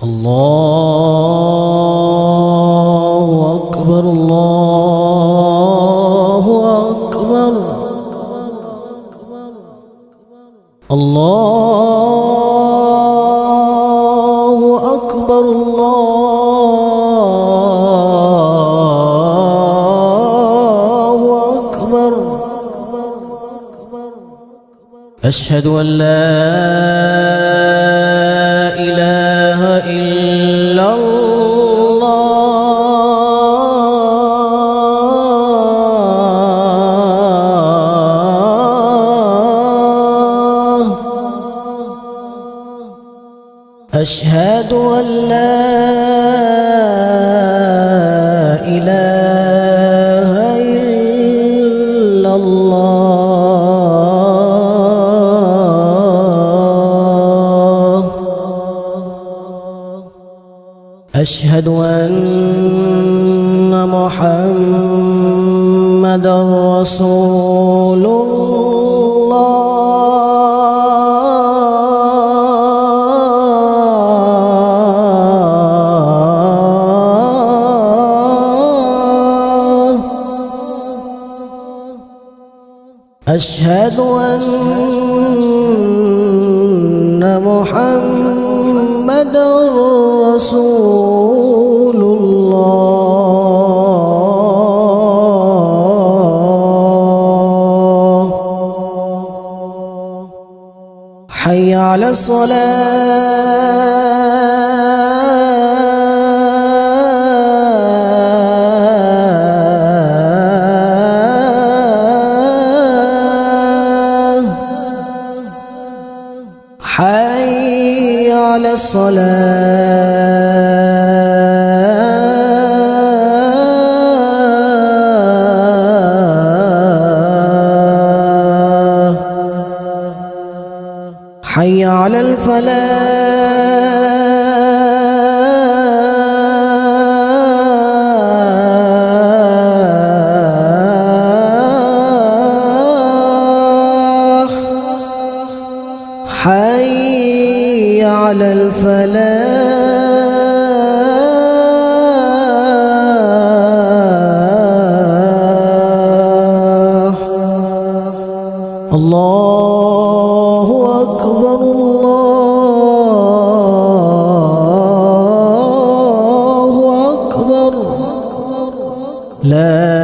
الله أكبر الله أكبر الله أكبر الله أكبر. أشهد أن لا إله إلا الله. أشهد أن لا إله إلا الله. أشهد أن محمدًا رسول الله. أشهد أن محمدًا رسول الله. حي على الصلاة. حي على الصلاة. حي على الفلاح. حي على الفلاح. الله أكبر الله أكبر. لا